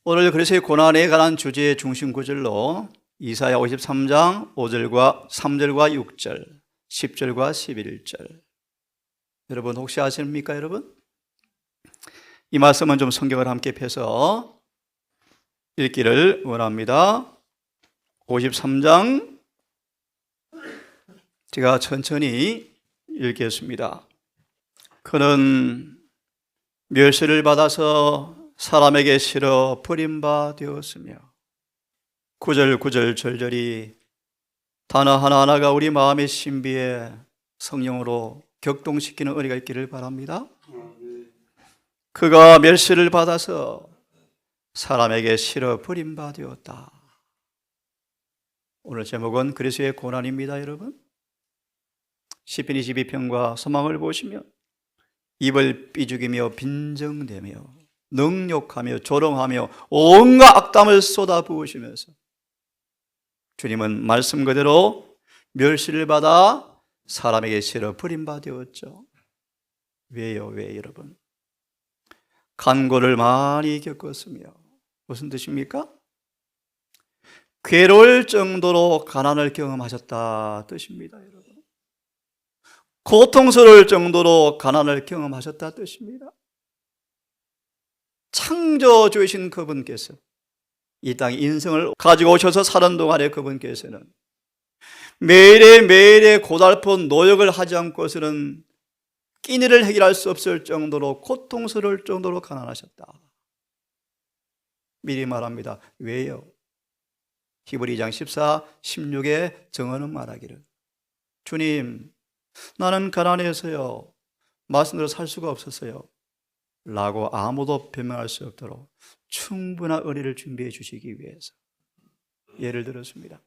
오늘 그리스도의 고난에 관한 주제의 중심 구절로 이사야 53장 5절과 3절과 6절, 10절과 11절. 여러분 혹시 아십니까, 여러분? 이 말씀은 좀 성경을 함께 펴서 읽기를 원합니다. 53장 제가 천천히 읽겠습니다. 그는 멸시를 받아서 사람에게 실어 버림바 되었으며 9절 절절이 단어 하나하나가 우리 마음의 신비에 성령으로 격동시키는 은혜가 있기를 바랍니다. 그가 멸시를 받아서 사람에게 실어 버림바 되었다. 오늘 제목은 그리스도의 고난입니다, 여러분. 시편 22편과 소망을 보시면 입을 삐죽이며 빈정대며 능욕하며 조롱하며 온갖 악담을 쏟아부으시면서 주님은 말씀 그대로 멸시를 받아 사람에게 실어 버림바 되었죠. 왜요? 왜 여러분? 간고를 많이 겪었으며 무슨 뜻입니까? 괴로울 정도로 가난을 경험하셨다 뜻입니다, 여러분. 고통스러울 정도로 가난을 경험하셨다 뜻입니다. 창조주이신 그분께서 이 땅에 인생을 가지고 오셔서 사는 동안에 그분께서는 매일의 고달픈 노력을 하지 않고서는 끼니를 해결할 수 없을 정도로 고통스러울 정도로 가난하셨다. 미리 말합니다. 왜요? 히브리 2장 14, 16에 정언은 말하기를 주님, 나는 가난해서요 말씀대로 살 수가 없었어요 라고 아무도 변명할 수 없도록 충분한 은혜를 준비해 주시기 위해서 예를 들었습니다.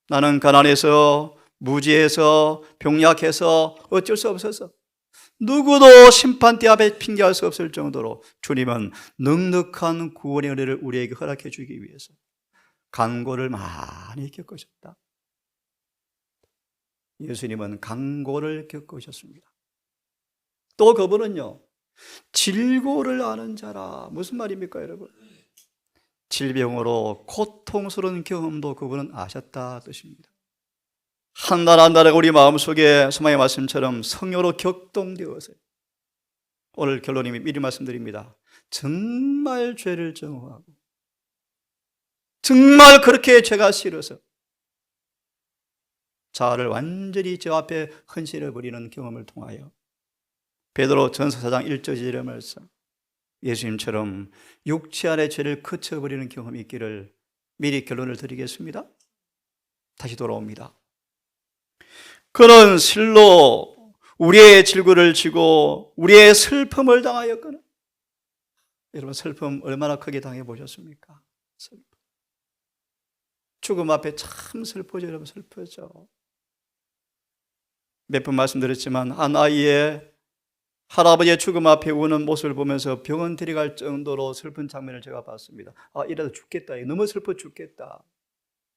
나는 가난해서 무지해서 병약해서 어쩔 수 없어서 누구도 심판대 앞에 핑계할 수 없을 정도로 주님은 넉넉한 구원의 은혜를 우리에게 허락해 주기 위해서 간고를 많이 겪으셨다. 예수님은 간고를 겪으셨습니다. 또 그분은요 질고를 아는 자라. 무슨 말입니까, 여러분? 질병으로 고통스러운 경험도 그분은 아셨다 뜻입니다. 한 날 한 날 우리 마음속에 소망의 말씀처럼 성령으로 격동되어서 오늘 결론이 미리 말씀드립니다. 정말 죄를 정오하고 정말 그렇게 죄가 싫어서 자아를 완전히 저 앞에 헌신해버리는 경험을 통하여 베드로 전서 4장 1절 2절의 말씀, 예수님처럼 육체 안의 죄를 그쳐버리는 경험이 있기를 미리 결론을 드리겠습니다. 다시 돌아옵니다. 그는 실로 우리의 질고를 지고 우리의 슬픔을 당하였거늘. 여러분 슬픔 얼마나 크게 당해보셨습니까? 슬픔. 죽음 앞에 참 슬프죠. 여러분 슬프죠. 몇 번 말씀드렸지만 한 아이의 할아버지의 죽음 앞에 우는 모습을 보면서 병원 데려갈 정도로 슬픈 장면을 제가 봤습니다. 아, 이러다 죽겠다. 너무 슬퍼 죽겠다.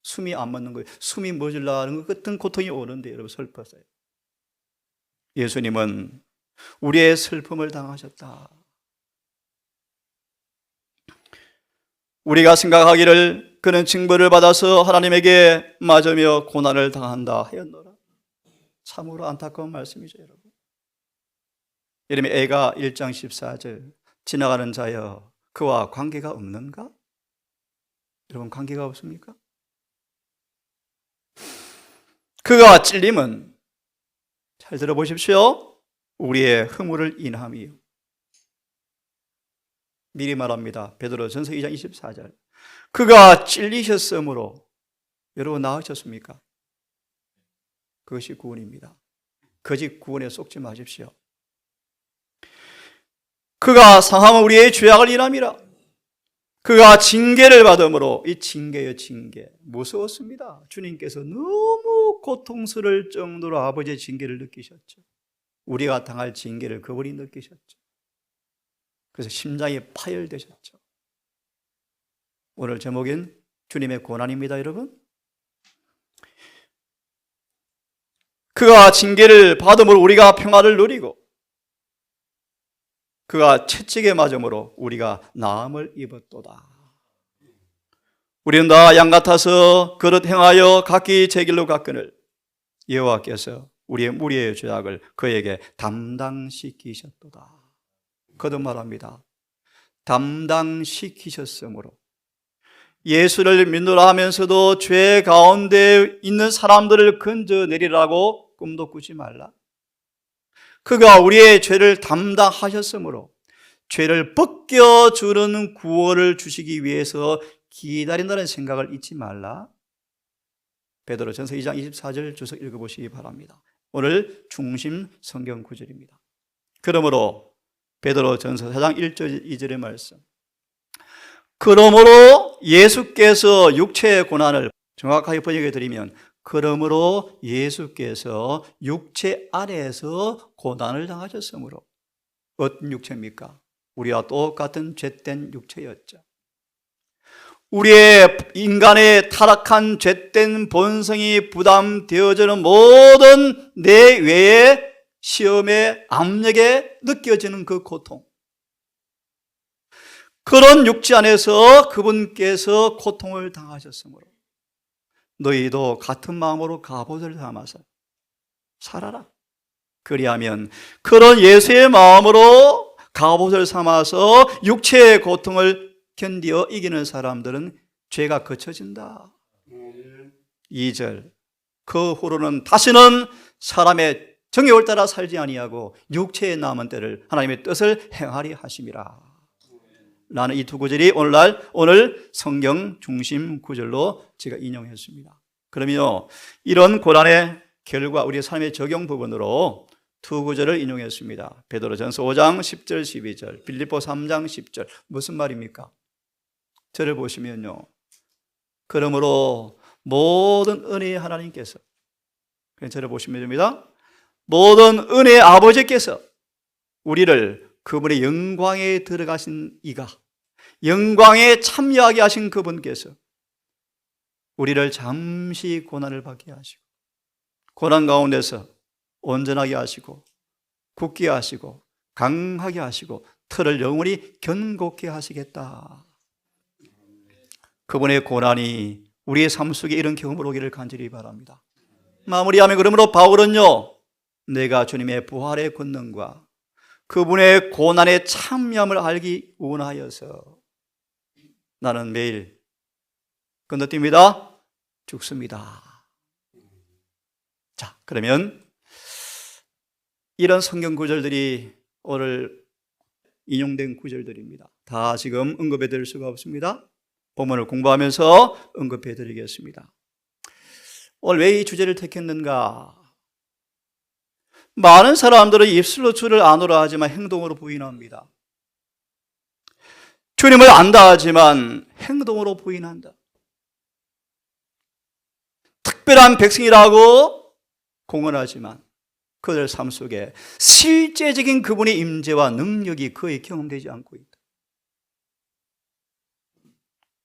숨이 안 맞는 거예요. 숨이 멎으려는 것 같은 고통이 오는데 여러분 슬펐어요. 예수님은 우리의 슬픔을 당하셨다. 우리가 생각하기를 그는 징벌을 받아서 하나님에게 맞으며 고난을 당한다 하였노라. 참으로 안타까운 말씀이죠, 여러분. 예레미야 애가 1장 14절 지나가는 자여 그와 관계가 없는가? 여러분 관계가 없습니까? 그가 찔림은 잘 들어보십시오. 우리의 허물을 인함이요. 미리 말합니다. 베드로 전서 2장 24절 그가 찔리셨으므로 여러분 나으셨습니까? 그것이 구원입니다. 거짓 구원에 속지 마십시오. 그가 상함은 우리의 죄악을 인함이라. 그가 징계를 받음으로 이 징계요 징계 무서웠습니다. 주님께서 너무 고통스러울 정도로 아버지의 징계를 느끼셨죠. 우리가 당할 징계를 그분이 느끼셨죠. 그래서 심장이 파열되셨죠. 오늘 제목인 주님의 고난입니다, 여러분. 그가 징계를 받음으로 우리가 평화를 누리고 그가 채찍에 맞음으로 우리가 나음을 입었도다. 우리는 다 양 같아서 그릇 행하여 각기 제 길로 갔거늘 여호와께서 우리의 무리의 죄악을 그에게 담당시키셨도다. 거듭 말합니다. 담당시키셨으므로. 예수를 믿노라 하면서도 죄 가운데 있는 사람들을 건져내리라고 꿈도 꾸지 말라. 그가 우리의 죄를 담당하셨으므로 죄를 벗겨주는 구원을 주시기 위해서 기다린다는 생각을 잊지 말라. 베드로전서 2장 24절 주석 읽어보시기 바랍니다. 오늘 중심 성경 구절입니다. 그러므로 베드로전서 4장 1절 2절의 말씀. 그러므로 예수께서 육체의 고난을 정확하게 번역해 드리면 그러므로 예수께서 육체 안에서 고난을 당하셨으므로. 어떤 육체입니까? 우리와 똑같은 죄된 육체였죠. 우리의 인간의 타락한 죄된 본성이 부담되어지는 모든 내 외의 시험의 압력에 느껴지는 그 고통. 그런 육체 안에서 그분께서 고통을 당하셨으므로 너희도 같은 마음으로 갑옷을 삼아서 살아라. 그리하면 그런 예수의 마음으로 갑옷을 삼아서 육체의 고통을 견디어 이기는 사람들은 죄가 거쳐진다. 2절. 그 후로는 다시는 사람의 정욕을 따라 살지 아니하고 육체의 남은 때를 하나님의 뜻을 행하리 하심이라. 라는 이 두 구절이 오늘 성경 중심 구절로 제가 인용했습니다. 그러면요, 이런 고난의 결과 우리 삶의 적용 부분으로 두 구절을 인용했습니다. 베드로전서 5장 10절 12절, 빌립보 3장 10절. 무슨 말입니까? 저를 보시면요, 그러므로 모든 은혜의 하나님께서, 저를 보시면 됩니다. 모든 은혜의 아버지께서 우리를 그분의 영광에 들어가신 이가, 영광에 참여하게 하신 그분께서 우리를 잠시 고난을 받게 하시고 고난 가운데서 온전하게 하시고 굳게 하시고 강하게 하시고 틀을 영원히 견고케 하시겠다. 그분의 고난이 우리의 삶 속에 이런 경험을 오기를 간절히 바랍니다. 마무리하면 그러므로 바울은요, 내가 주님의 부활의 권능과 그분의 고난에 참여함을 알기 원하여서 나는 매일 건너뜁니다. 죽습니다. 자, 그러면 이런 성경 구절들이 오늘 인용된 구절들입니다. 다 지금 언급해 드릴 수가 없습니다. 본문을 공부하면서 언급해 드리겠습니다. 오늘 왜 이 주제를 택했는가? 많은 사람들은 입술로 주를 아노라 하지만 행동으로 부인합니다. 주님을 안다 하지만 행동으로 부인한다. 특별한 백성이라고 공언하지만 그들 삶 속에 실제적인 그분의 임재와 능력이 거의 경험되지 않고 있다.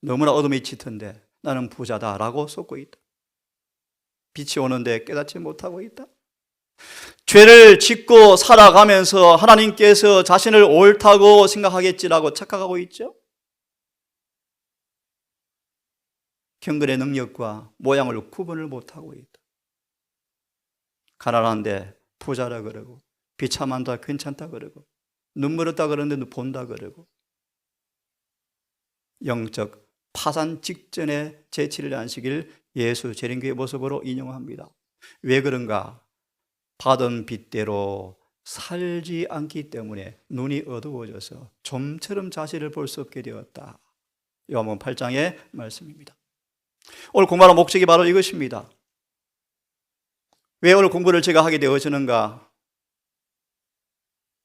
너무나 어둠이 짙은데 나는 부자다라고 쏟고 있다. 빛이 오는데 깨닫지 못하고 있다. 죄를 짓고 살아가면서 하나님께서 자신을 옳다고 생각하겠지라고 착각하고 있죠. 경건의 능력과 모양을 구분을 못하고 있다. 가난한데 부자라 그러고 비참한다 괜찮다 그러고 눈물 없다 그러는데 본다 그러고 영적 파산 직전에 재치를 안시길 예수 재림교의 모습으로 인용합니다. 왜 그런가? 받은 빚대로 살지 않기 때문에 눈이 어두워져서 좀처럼 자신을 볼 수 없게 되었다. 요한복음 8장의 말씀입니다. 오늘 공부하는 목적이 바로 이것입니다. 왜 오늘 공부를 제가 하게 되어지는가?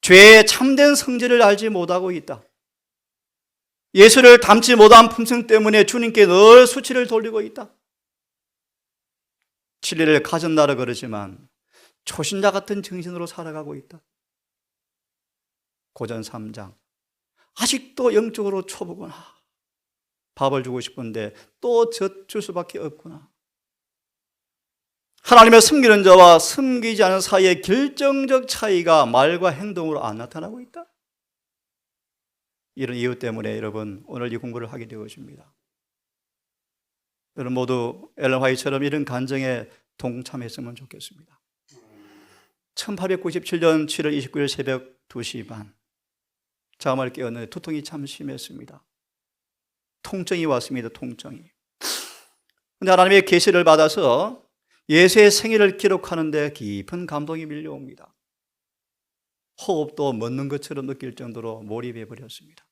죄의 참된 성질을 알지 못하고 있다. 예수를 닮지 못한 품성 때문에 주님께 늘 수치를 돌리고 있다. 진리를 가졌나라 그러지만 초신자 같은 정신으로 살아가고 있다. 고전 3장. 아직도 영적으로 초보구나. 밥을 주고 싶은데 또 줄 수밖에 없구나. 하나님을 섬기는 자와 섬기지 않은 사이의 결정적 차이가 말과 행동으로 안 나타나고 있다. 이런 이유 때문에 여러분 오늘 이 공부를 하게 되어집니다. 여러분 모두 엘런 화이트처럼 이런 간증에 동참했으면 좋겠습니다. 1897년 7월 29일 새벽 2시 반 잠을 깨었는데 두통이 참 심했습니다. 통증이 왔습니다. 통증이. 그런데 하나님의 계시를 받아서 예수의 생애를 기록하는데 깊은 감동이 밀려옵니다. 호흡도 멎는 것처럼 느낄 정도로 몰입해 버렸습니다.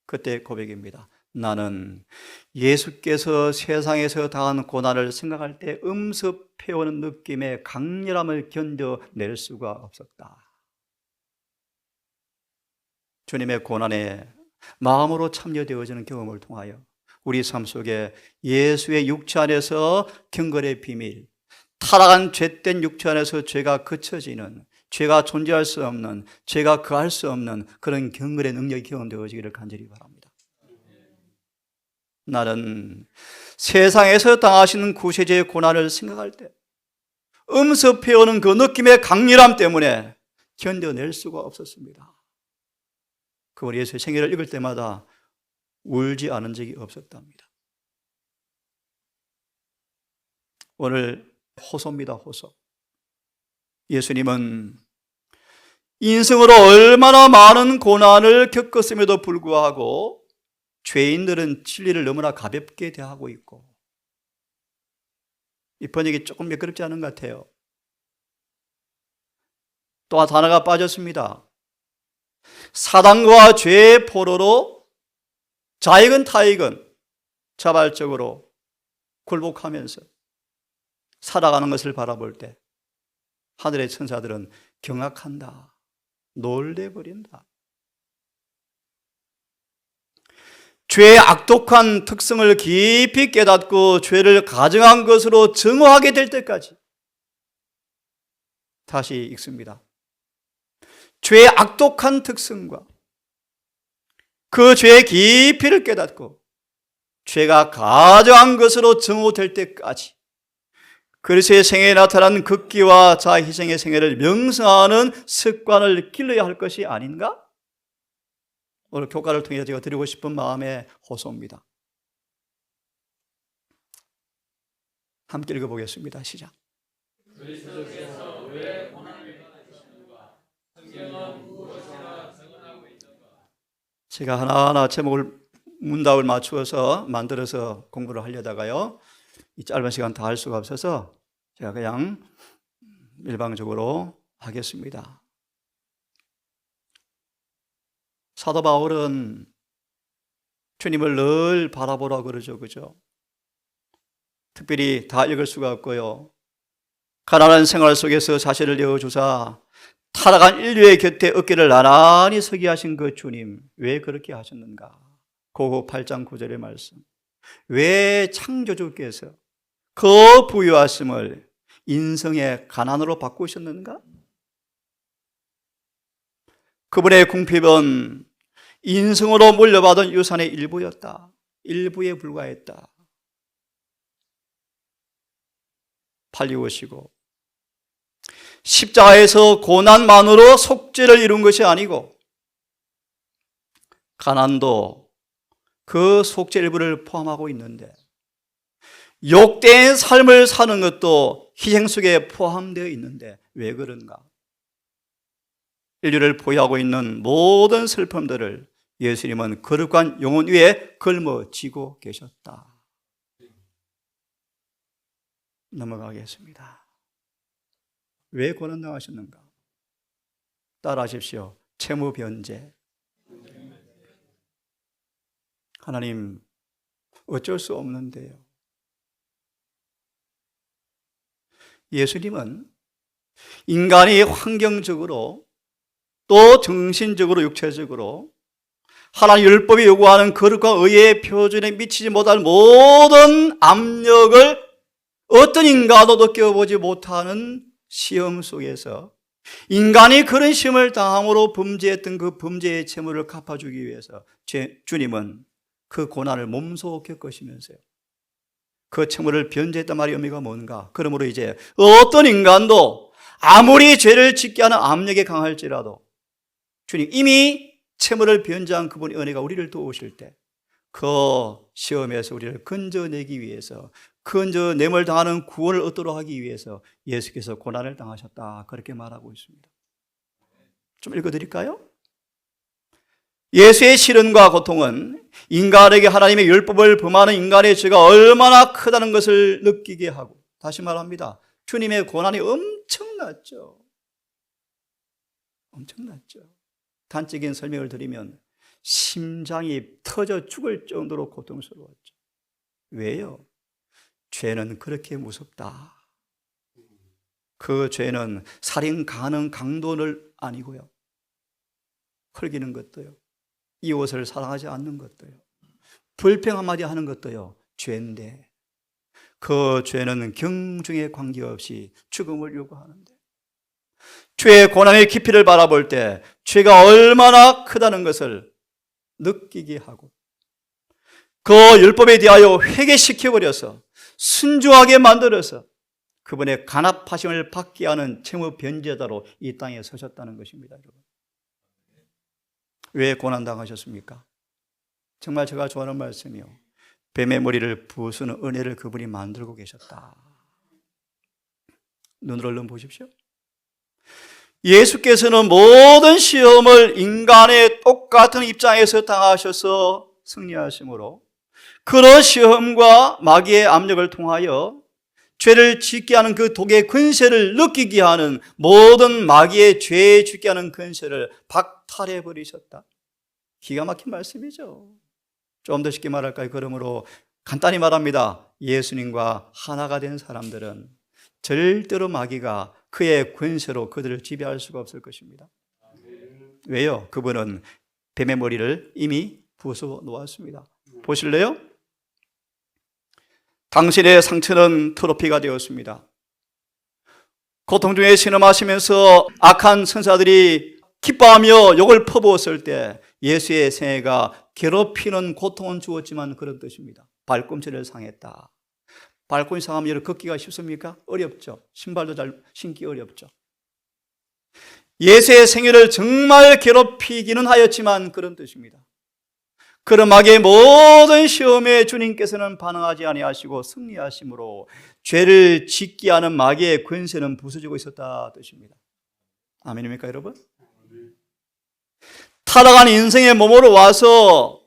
그때 고백입니다. 나는 예수께서 세상에서 당한 고난을 생각할 때 음습해오는 느낌의 강렬함을 견뎌낼 수가 없었다. 주님의 고난에 마음으로 참여되어지는 경험을 통하여 우리 삶 속에 예수의 육체 안에서 경건의 비밀, 타락한 죄된 육체 안에서 죄가 그쳐지는, 죄가 존재할 수 없는, 죄가 거할 수 없는 그런 경건의 능력이 경험되어지기를 간절히 바랍니다. 나는 세상에서 당하시는 구세주의 고난을 생각할 때 음습해오는 그 느낌의 강렬함 때문에 견뎌낼 수가 없었습니다. 그걸 예수의 생애를 읽을 때마다 울지 않은 적이 없었답니다. 오늘 호소입니다. 호소. 예수님은 인생으로 얼마나 많은 고난을 겪었음에도 불구하고 죄인들은 진리를 너무나 가볍게 대하고 있고, 이 번역이 조금 매끄럽지 않은 것 같아요. 또 하나가 빠졌습니다. 사단과 죄의 포로로 자익은 타익은 자발적으로 굴복하면서 살아가는 것을 바라볼 때 하늘의 천사들은 경악한다, 놀래버린다. 죄의 악독한 특성을 깊이 깨닫고 죄를 가정한 것으로 증오하게 될 때까지. 다시 읽습니다. 죄의 악독한 특성과 그 죄의 깊이를 깨닫고 죄가 가정한 것으로 증오될 때까지 그리스도의 생애에 나타난 극기와 자희생의 생애를 명성하는 습관을 길러야 할 것이 아닌가? 오늘 교과를 통해 제가 드리고 싶은 마음의 호소입니다. 함께 읽어보겠습니다. 시작. 그리스도께서 왜 고난을 받으셨는가? 성경은 무엇이라 증언하고 있는가? 제가 하나하나 제목을 문답을 맞추어서 만들어서 공부를 하려다가요, 이 짧은 시간 다 할 수가 없어서 제가 그냥 일방적으로 하겠습니다. 사도 바울은 주님을 늘 바라보라 그러죠. 그죠? 특별히 다 읽을 수가 없고요. 가난한 생활 속에서 자신을 내어주사 타락한 인류의 곁에 어깨를 나란히 서게 하신 그 주님, 왜 그렇게 하셨는가? 고고 8장 9절의 말씀. 왜 창조주께서 그 부유하심을 인성의 가난으로 바꾸셨는가? 그분의 궁핍은 인성으로 물려받은 유산의 일부였다. 일부에 불과했다. 팔리오시고 십자가에서 고난만으로 속죄를 이룬 것이 아니고 가난도 그 속죄 일부를 포함하고 있는데 욕된 삶을 사는 것도 희생 속에 포함되어 있는데 왜 그런가? 인류를 포위하고 있는 모든 슬픔들을 예수님은 거룩한 영혼 위에 걸머쥐고 계셨다. 넘어가겠습니다. 왜 고난당하셨는가? 따라하십시오. 채무 변제. 하나님, 어쩔 수 없는데요. 예수님은 인간이 환경적으로 또 정신적으로 육체적으로 하나님 율법이 요구하는 거룩과 의의 표준에 미치지 못할 모든 압력을 어떤 인간도 느껴보지 못하는 시험 속에서 인간이 그런 시험을 당함으로 범죄했던 그 범죄의 채무를 갚아주기 위해서 주님은 그 고난을 몸소 겪으시면서요, 그 채무를 변제했단 말의 의미가 뭔가? 그러므로 이제 어떤 인간도 아무리 죄를 짓게 하는 압력이 강할지라도 주님 이미 채무를 변제한 그분의 은혜가 우리를 도우실 때 그 시험에서 우리를 건져내기 위해서, 건져냄을 당하는 구원을 얻도록 하기 위해서 예수께서 고난을 당하셨다, 그렇게 말하고 있습니다. 좀 읽어드릴까요? 예수의 시련과 고통은 인간에게 하나님의 율법을 범하는 인간의 죄가 얼마나 크다는 것을 느끼게 하고, 다시 말합니다, 주님의 고난이 엄청났죠. 엄청났죠. 단적인 설명을 드리면 심장이 터져 죽을 정도로 고통스러웠죠. 왜요? 죄는 그렇게 무섭다. 그 죄는 살인 가능 강도를 아니고요, 흘기는 것도요, 이웃을 사랑하지 않는 것도요, 불평 한마디 하는 것도요, 죄인데 그 죄는 경중에 관계없이 죽음을 요구하는데, 죄의 고난의 깊이를 바라볼 때 죄가 얼마나 크다는 것을 느끼게 하고, 그 율법에 대하여 회개시켜버려서 순종하게 만들어서 그분의 간합하심을 받게 하는 채무 변제자로 이 땅에 서셨다는 것입니다. 여러분, 왜 고난당하셨습니까? 정말 제가 좋아하는 말씀이요, 뱀의 머리를 부수는 은혜를 그분이 만들고 계셨다. 눈으로 얼른 보십시오. 예수께서는 모든 시험을 인간의 똑같은 입장에서 당하셔서 승리하심으로, 그런 시험과 마귀의 압력을 통하여 죄를 짓게 하는 그 독의 근세를 느끼게 하는, 모든 마귀의 죄에 짓게 하는 근세를 박탈해 버리셨다. 기가 막힌 말씀이죠. 좀 더 쉽게 말할까요? 그러므로 간단히 말합니다. 예수님과 하나가 된 사람들은 절대로 마귀가 그의 권세로 그들을 지배할 수가 없을 것입니다. 왜요? 그분은 뱀의 머리를 이미 부숴 놓았습니다. 보실래요? 당신의 상처는 트로피가 되었습니다. 고통 중에 신음하시면서 악한 천사들이 기뻐하며 욕을 퍼부었을 때 예수의 생애가 괴롭히는 고통은 주었지만 그런 뜻입니다. 발꿈치를 상했다. 발꿈치 상하면 여러분 걷기가 쉽습니까? 어렵죠. 신발도 잘 신기 어렵죠. 예수의 생애를 정말 괴롭히기는 하였지만 그런 뜻입니다. 그런 마귀의 모든 시험에 주님께서는 반응하지 아니하시고 승리하심으로 죄를 짓게 하는 마귀의 권세는 부서지고 있었다 뜻입니다. 아멘입니까 여러분? 타락한 인생의 몸으로 와서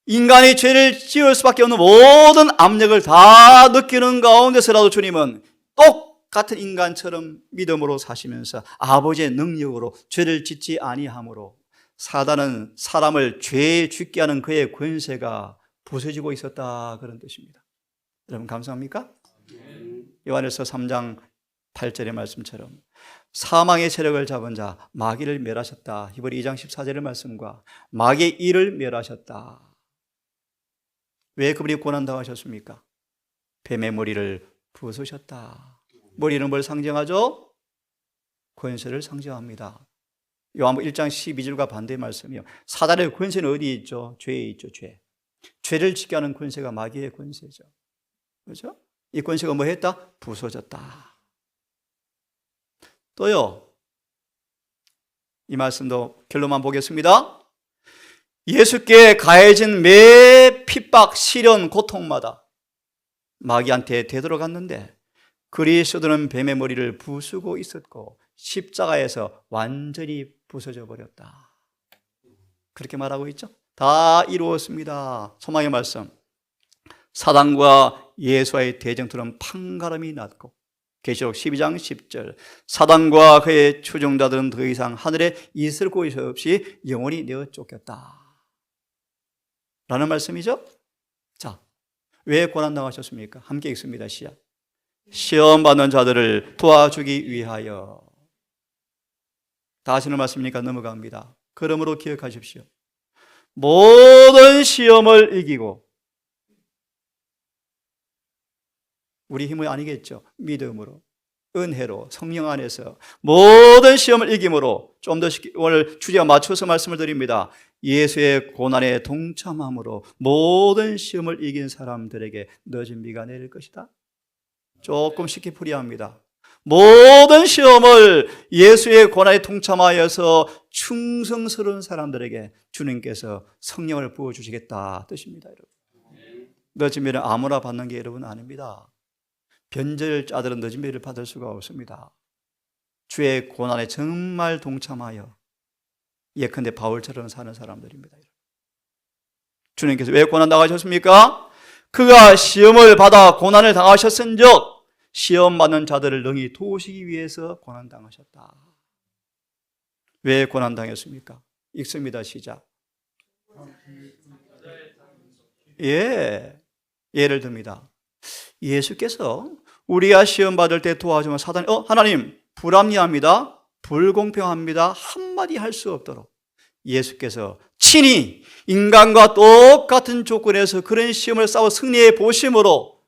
인간이 죄를 지을 수밖에 없는 모든 압력을 다 느끼는 가운데서라도 주님은 똑같은 인간처럼 믿음으로 사시면서 아버지의 능력으로 죄를 짓지 아니함으로 사단은 사람을 죄에 죽게 하는 그의 권세가 부서지고 있었다, 그런 뜻입니다. 여러분 감사합니까? 요한일서 3장 8절의 말씀처럼 사망의 세력을 잡은 자 마귀를 멸하셨다. 히브리 2장 14절의 말씀과 마귀의 일을 멸하셨다. 왜 그분이 고난당하셨습니까? 뱀의 머리를 부수셨다. 머리는 뭘 상징하죠? 권세를 상징합니다. 요한복음 1장 12절과 반대의 말씀이요, 사단의 권세는 어디에 있죠? 죄에 있죠. 죄를 짓게 하는 권세가 마귀의 권세죠. 그렇죠? 이 권세가 뭐 했다? 부서졌다. 또요, 이 말씀도 결론만 보겠습니다. 예수께 가해진 매 핍박, 시련, 고통마다 마귀한테 되돌아갔는데 그리스도는 뱀의 머리를 부수고 있었고 십자가에서 완전히 부서져 버렸다. 그렇게 말하고 있죠. 다 이루었습니다. 소망의 말씀. 사단과 예수와의 대쟁투는 판가름이 났고, 계시록 12장 10절 사단과 그의 추종자들은 더 이상 하늘에 있을 곳이 없이 영원히 내어 쫓겼다 라는 말씀이죠. 자, 왜 고난당하셨습니까? 함께 읽습니다. 시작. 시험 받는 자들을 도와주기 위하여. 다 하시는 말씀이니까 넘어갑니다. 그러므로 기억하십시오. 모든 시험을 이기고, 우리 힘이 아니겠죠. 믿음으로, 은혜로, 성령 안에서 모든 시험을 이김으로, 좀 더 오늘 주제와 맞춰서 말씀을 드립니다. 예수의 고난에 동참함으로 모든 시험을 이긴 사람들에게 늦은 비가 내릴 것이다. 조금 쉽게 풀이합니다. 모든 시험을 예수의 고난에 동참하여서 충성스러운 사람들에게 주님께서 성령을 부어주시겠다 뜻입니다. 여러분. 늦은 배를 아무나 받는 게 여러분 아닙니다. 변절자들은 늦은 배를 받을 수가 없습니다. 주의 고난에 정말 동참하여 예컨대 바울처럼 사는 사람들입니다. 주님께서 왜 고난 당하셨습니까? 그가 시험을 받아 고난을 당하셨은즉 시험 받는 자들을 능히 도우시기 위해서 고난 당하셨다. 왜 고난 당했습니까? 읽습니다. 시작. 예를 듭니다. 예수께서 우리가 시험 받을 때 도와주면 사단이 하나님 불합리합니다, 불공평합니다 한마디 할 수 없도록 예수께서 친히 인간과 똑같은 조건에서 그런 시험을 싸워 승리해 보심으로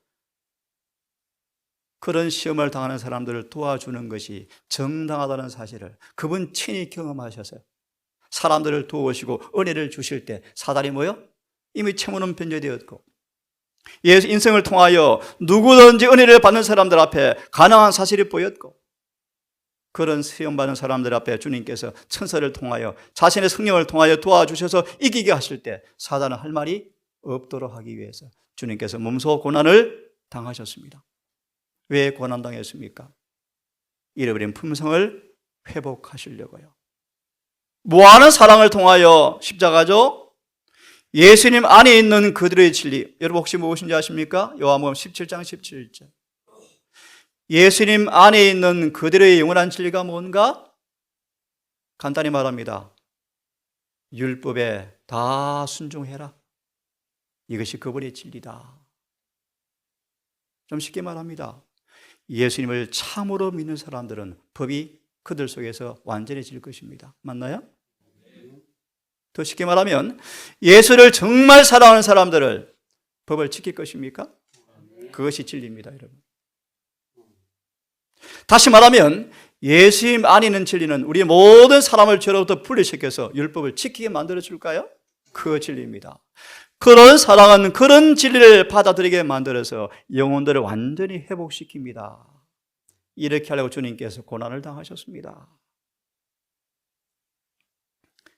그런 시험을 당하는 사람들을 도와주는 것이 정당하다는 사실을 그분 친히 경험하셔서요. 사람들을 도우시고 은혜를 주실 때 사단이 뭐요? 이미 채무는 변제되었고 예수 인생을 통하여 누구든지 은혜를 받는 사람들 앞에 가능한 사실이 보였고 그런 시험받는 사람들 앞에 주님께서 천사를 통하여 자신의 성령을 통하여 도와주셔서 이기게 하실 때 사단은 할 말이 없도록 하기 위해서 주님께서 몸소 고난을 당하셨습니다. 왜 고난당했습니까? 잃어버린 품성을 회복하시려고요. 무한한 사랑을 통하여 십자가죠. 예수님 안에 있는 그들의 진리, 여러분 혹시 무엇인지 아십니까? 요한복음 17장 17절. 예수님 안에 있는 그들의 영원한 진리가 뭔가? 간단히 말합니다. 율법에 다 순종해라. 이것이 그분의 진리다. 좀 쉽게 말합니다. 예수님을 참으로 믿는 사람들은 법이 그들 속에서 완전해질 것입니다. 맞나요? 더 쉽게 말하면 예수를 정말 사랑하는 사람들을 법을 지킬 것입니까? 그것이 진리입니다, 여러분. 다시 말하면 예수님 안에 있는 진리는 우리 모든 사람을 죄로부터 분리시켜서 율법을 지키게 만들어 줄까요? 그 진리입니다. 그런 사랑은 그런 진리를 받아들이게 만들어서 영혼들을 완전히 회복시킵니다. 이렇게 하려고 주님께서 고난을 당하셨습니다.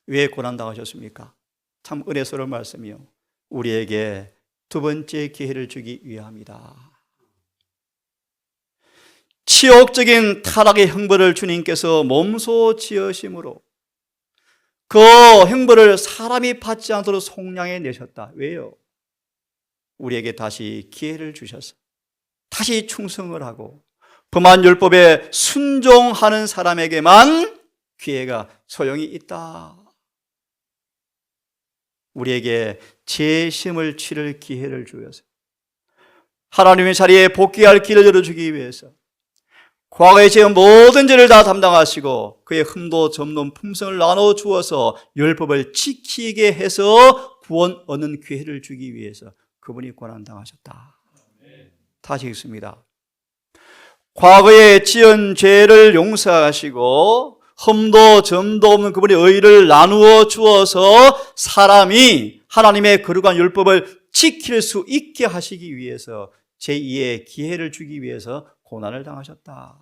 왜 고난 당하셨습니까? 참 은혜스러운 말씀이요. 우리에게 두 번째 기회를 주기 위함이다. 치욕적인 타락의 형벌을 주님께서 몸소 지으심으로 그 형벌을 사람이 받지 않도록 속량해 내셨다. 왜요? 우리에게 다시 기회를 주셔서 다시 충성을 하고 범한 율법에 순종하는 사람에게만 기회가 소용이 있다. 우리에게 재심을 치를 기회를 주어서 하나님의 자리에 복귀할 길을 열어주기 위해서 과거에 지은 모든 죄를 다 담당하시고 그의 흠도 점도 품성을 나눠 주어서 율법을 지키게 해서 구원 얻는 기회를 주기 위해서 그분이 고난당하셨다. 다시 읽습니다. 과거에 지은 죄를 용서하시고 흠도 점도 없는 그분의 의를 나누어 주어서 사람이 하나님의 거룩한 율법을 지킬 수 있게 하시기 위해서 제2의 기회를 주기 위해서 고난을 당하셨다.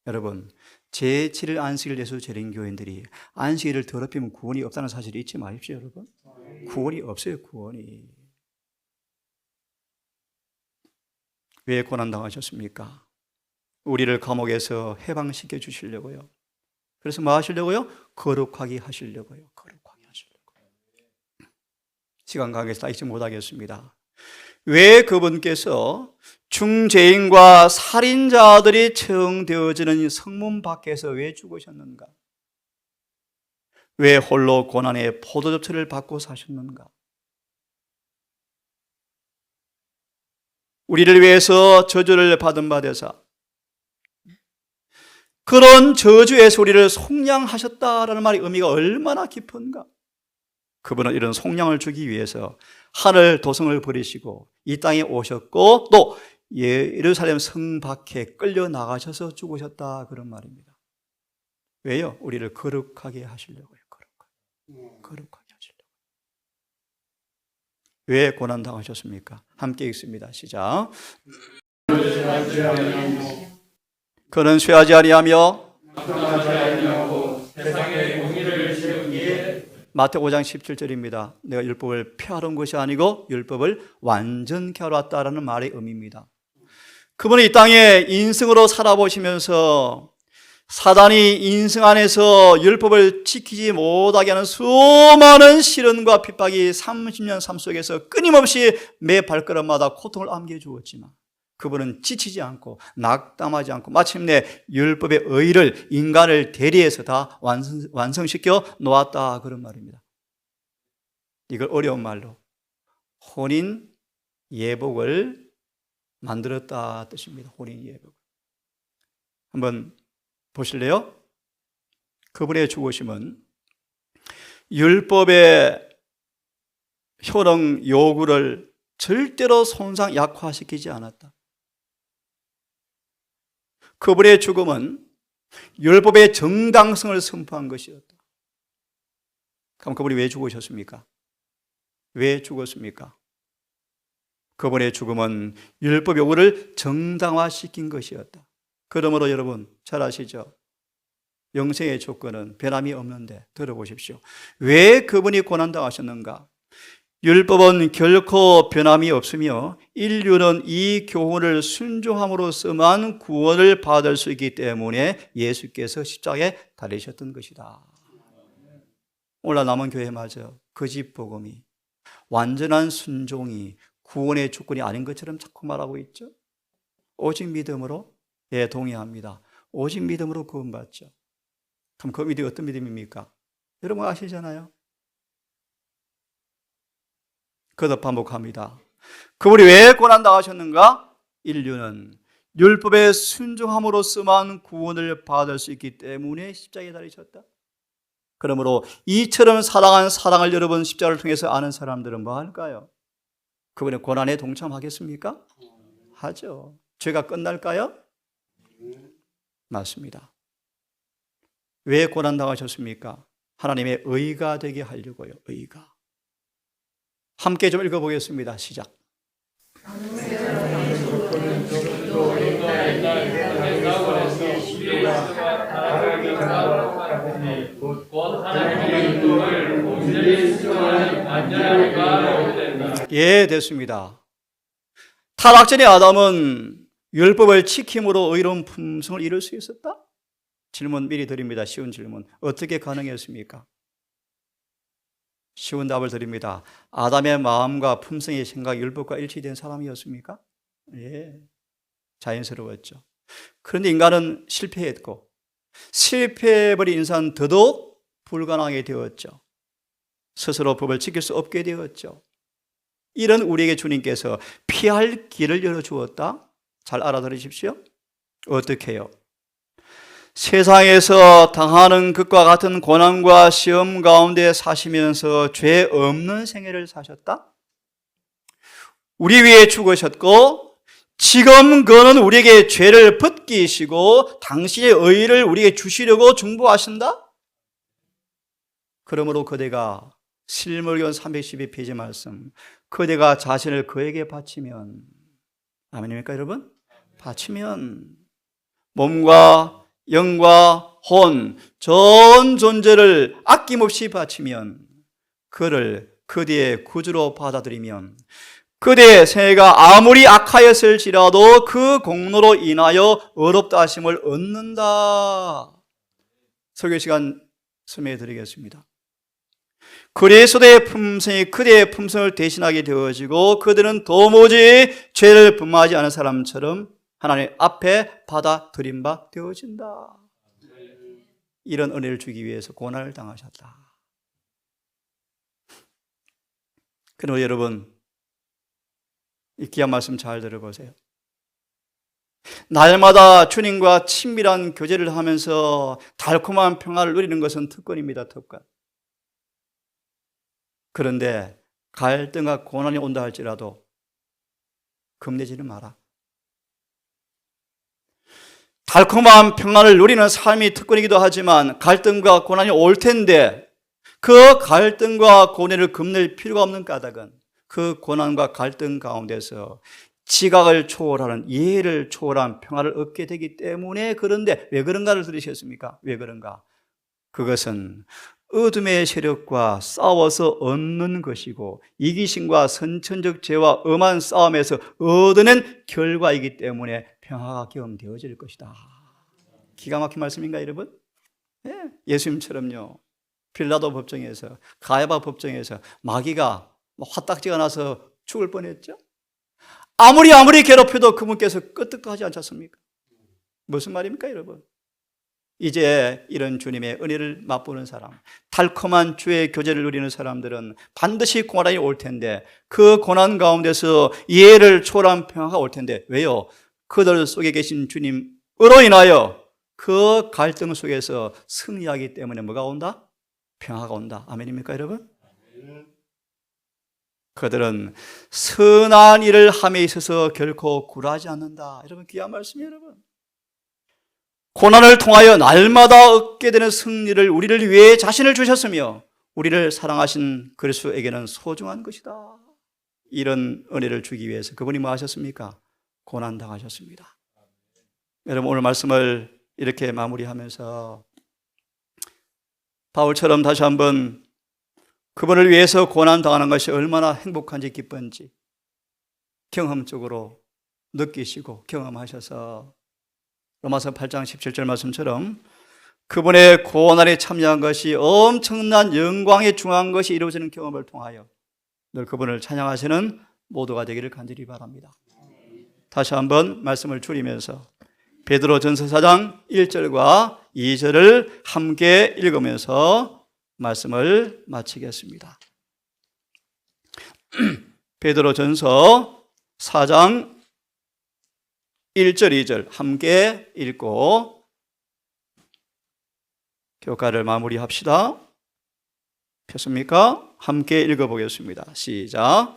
여러분, 제7일 안식일 예수 재림 교인들이 안식일을 더럽히면 구원이 없다는 사실을 잊지 마십시오, 여러분. 구원이 없어요, 구원이. 왜 고난 당하셨습니까? 우리를 감옥에서 해방시켜 주시려고요. 그래서 뭐 하시려고요? 거룩하게 하시려고요. 거룩하게 하시려고요. 시간 관계에서 다 잊지 못하겠습니다. 왜 그분께서 중죄인과 살인자들이 처형되어지는 성문 밖에서 왜 죽으셨는가? 왜 홀로 고난의 포도즙차를 받고 사셨는가? 우리를 위해서 저주를 받은 바 되사 그런 저주의 소리를 속량하셨다라는 말의 의미가 얼마나 깊은가? 그분은 이런 속량을 주기 위해서 하늘 도성을 버리시고 이 땅에 오셨고 또 예루살렘 성 밖에 끌려 나가셔서 죽으셨다 그런 말입니다. 왜요? 우리를 거룩하게 하시려고요. 거룩하게 하시려고. 왜 고난당하셨습니까? 함께 읽습니다. 시작. 그는 쇠하지 아니하며 마태복음 5장 17절입니다. 내가 율법을 폐하러 온 것이 아니고 율법을 완전케 하러 왔다라는 말의 의미입니다. 그분이 이 땅에 인승으로 살아보시면서 사단이 인승 안에서 율법을 지키지 못하게 하는 수많은 시련과 핍박이 30년 삶 속에서 끊임없이 매 발걸음마다 고통을 안겨주었지만 그분은 지치지 않고 낙담하지 않고 마침내 율법의 의를 인간을 대리해서 다 완성시켜 놓았다, 그런 말입니다. 이걸 어려운 말로 혼인 예복을 만들었다 뜻입니다. 혼인 예복. 한번 보실래요? 그분의 죽으심은 율법의 효능 요구를 절대로 손상 약화시키지 않았다. 그분의 죽음은 율법의 정당성을 선포한 것이었다. 그럼 그분이 왜 죽으셨습니까? 왜 죽었습니까? 그분의 죽음은 율법 요구를 정당화시킨 것이었다. 그러므로 여러분 잘 아시죠? 영생의 조건은 변함이 없는데 들어보십시오. 왜 그분이 고난당하셨는가? 율법은 결코 변함이 없으며 인류는 이 교훈을 순종함으로써만 구원을 받을 수 있기 때문에 예수께서 십자가에 달리셨던 것이다. 오늘 남은 교회마저 거짓 복음이 완전한 순종이 구원의 조건이 아닌 것처럼 자꾸 말하고 있죠. 오직 믿음으로, 예, 동의합니다. 오직 믿음으로 구원받죠. 그럼 그 믿음이 어떤 믿음입니까? 여러분 아시잖아요. 거듭 반복합니다. 그분이 왜 고난당하셨는가? 인류는 율법에 순종함으로써만 구원을 받을 수 있기 때문에 십자가에 달리셨다. 그러므로 이처럼 사랑한 사랑을 여러분 십자가를 통해서 아는 사람들은 뭐 할까요? 그분의 고난에 동참하겠습니까? 하죠. 죄가 끝날까요? 맞습니다. 왜 고난당하셨습니까? 하나님의 의가 되게 하려고요. 의가. 함께 좀 읽어보겠습니다. 시작. 예, 됐습니다. 타락 전에 아담은 율법을 지킴으로 의로운 품성을 이룰 수 있었다? 질문 미리 드립니다. 쉬운 질문. 어떻게 가능했습니까? 쉬운 답을 드립니다. 아담의 마음과 품성의 생각, 율법과 일치된 사람이었습니까? 예, 자연스러웠죠. 그런데 인간은 실패했고 실패해버린 인간은 더더욱 불가능하게 되었죠. 스스로 법을 지킬 수 없게 되었죠. 이런 우리에게 주님께서 피할 길을 열어주었다? 잘 알아들으십시오. 어떻게 해요? 세상에서 당하는 것과 같은 고난과 시험 가운데 사시면서 죄 없는 생애를 사셨다? 우리 위해 죽으셨고 지금 그는 우리에게 죄를 벗기시고 당신의 의를 우리에게 주시려고 중보하신다? 그러므로 그대가 실물견 312페이지 말씀, 그대가 자신을 그에게 바치면, 아멘입니까 여러분? 바치면 몸과 영과 혼, 전 존재를 아낌없이 바치면, 그를 그대의 구주로 받아들이면 그대의 생애가 아무리 악하였을지라도 그 공로로 인하여 의롭다 하심을 얻는다. 설교 시간 설명해 드리겠습니다. 그리스도의 품성이 그대의 품성을 대신하게 되어지고 그들은 도무지 죄를 범하지 않은 사람처럼 하나님 앞에 받아들인 바 되어진다. 이런 은혜를 주기 위해서 고난을 당하셨다. 그리고 여러분 이 귀한 말씀 잘 들어보세요. 날마다 주님과 친밀한 교제를 하면서 달콤한 평화를 누리는 것은 특권입니다. 특권. 그런데 갈등과 고난이 온다 할지라도 겁내지는 마라. 달콤한 평안을 누리는 삶이 특권이기도 하지만 갈등과 고난이 올 텐데 그 갈등과 고뇌를 겁낼 필요가 없는 까닭은 그 고난과 갈등 가운데서 지각을 초월하는, 이해를 초월한 평화를 얻게 되기 때문에. 그런데 왜 그런가를 들으셨습니까? 왜 그런가? 그것은 어둠의 세력과 싸워서 얻는 것이고 이기심과 선천적 죄와 엄한 싸움에서 얻어낸 결과이기 때문에 평화가 경험되어질 것이다. 기가 막힌 말씀인가 여러분? 예, 예수님처럼요, 빌라도 법정에서, 가야바 법정에서 마귀가 화딱지가 나서 죽을 뻔했죠. 아무리 괴롭혀도 그분께서 끄떡하지 않았습니까? 무슨 말입니까 여러분? 이제 이런 주님의 은혜를 맛보는 사람, 달콤한 주의 교제를 누리는 사람들은 반드시 고난이 올 텐데, 그 고난 가운데서 이해를 초월한 평화가 올 텐데, 왜요? 그들 속에 계신 주님으로 인하여 그 갈등 속에서 승리하기 때문에 뭐가 온다? 평화가 온다. 아멘입니까 여러분? 그들은 선한 일을 함에 있어서 결코 굴하지 않는다. 여러분, 귀한 말씀이에요 여러분. 고난을 통하여 날마다 얻게 되는 승리를 우리를 위해 자신을 주셨으며 우리를 사랑하신 그리스도에게는 소중한 것이다. 이런 은혜를 주기 위해서 그분이 뭐 하셨습니까? 고난당하셨습니다. 여러분, 오늘 말씀을 이렇게 마무리하면서 바울처럼 다시 한번 그분을 위해서 고난당하는 것이 얼마나 행복한지 기쁜지 경험적으로 느끼시고 경험하셔서 로마서 8장 17절 말씀처럼 그분의 고난에 참여한 것이 엄청난 영광에 중한 것이 이루어지는 경험을 통하여 늘 그분을 찬양하시는 모두가 되기를 간절히 바랍니다. 다시 한번 말씀을 줄이면서 베드로전서 4장 1절과 2절을 함께 읽으면서 말씀을 마치겠습니다. 베드로전서 4장 1절 2절 함께 읽고 교과를 마무리합시다. 폈습니까? 함께 읽어보겠습니다. 시작.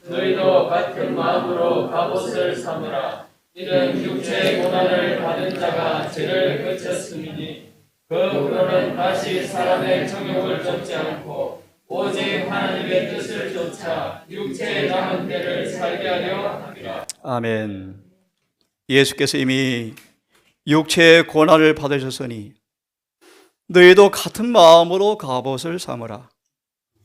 너희도 같은 마음으로 갑옷을 삼으라. 이는 육체의 고난을 받은 자가 죄를 그쳤음이니 그 그로는 다시 사람의 정욕을 쫓지 않고 오직 하나님의 뜻을 쫓아 육체의 남은 때를 살게 하려 함이라. 아멘. 예수께서 이미 육체의 고난을 받으셨으니 너희도 같은 마음으로 갑옷을 삼으라.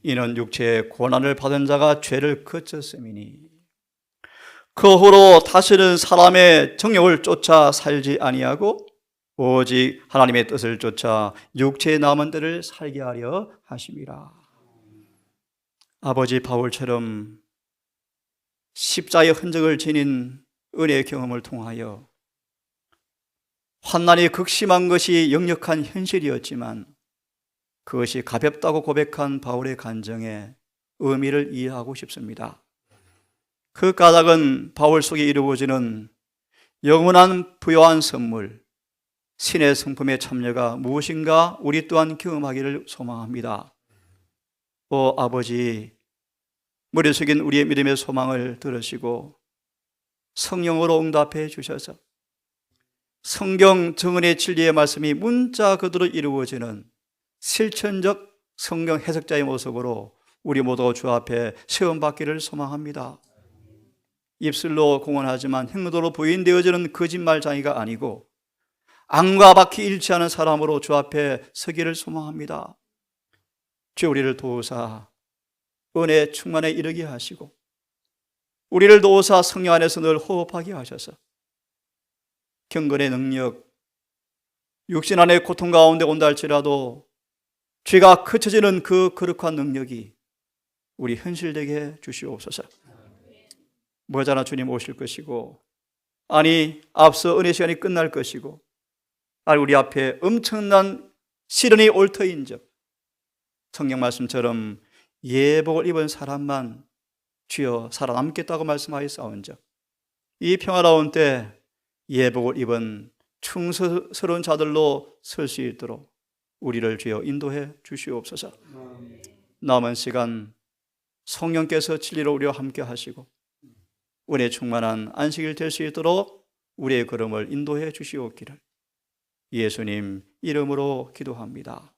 이는 육체의 고난을 받은 자가 죄를 그쳤음이니 그 후로 다시는 사람의 정욕을 쫓아 살지 아니하고 오직 하나님의 뜻을 쫓아 육체의 남은 때를 살게 하려 하심이라. 아버지 바울처럼 십자의 흔적을 지닌 은혜의 경험을 통하여 환난이 극심한 것이 역력한 현실이었지만 그것이 가볍다고 고백한 바울의 간정에 의미를 이해하고 싶습니다. 그 까닭은 바울 속에 이루어지는 영원한 부요한 선물, 신의 성품의 참여가 무엇인가 우리 또한 경험하기를 소망합니다. 아버지, 머리 숙인 우리의 믿음의 소망을 들으시고 성령으로 응답해 주셔서 성경 정언의 진리의 말씀이 문자 그대로 이루어지는 실천적 성경 해석자의 모습으로 우리 모두 주 앞에 세움받기를 소망합니다. 입술로 공언하지만 행동으로 부인되어지는 거짓말장이가 아니고 안과 밖이 일치하는 사람으로 주 앞에 서기를 소망합니다. 주, 우리를 도우사 은혜 충만에 이르게 하시고 우리를 도우사 성령 안에서 늘 호흡하게 하셔서 경건의 능력, 육신 안의 고통 가운데 온다 할지라도 죄가 그쳐지는 그 거룩한 능력이 우리 현실되게 주시옵소서. 머지않아 주님 오실 것이고, 아니 앞서 은혜 시간이 끝날 것이고, 아니 우리 앞에 엄청난 시련이 올 터인즉 성경 말씀처럼 예복을 입은 사람만 주여 살아남겠다고 말씀하였사온즉 이 평화로운 때 예복을 입은 충성스러운 자들로 설 수 있도록 우리를 주여 인도해 주시옵소서. 남은 시간 성령께서 진리로 우리와 함께 하시고 은혜 충만한 안식일 될 수 있도록 우리의 걸음을 인도해 주시옵기를 예수님 이름으로 기도합니다.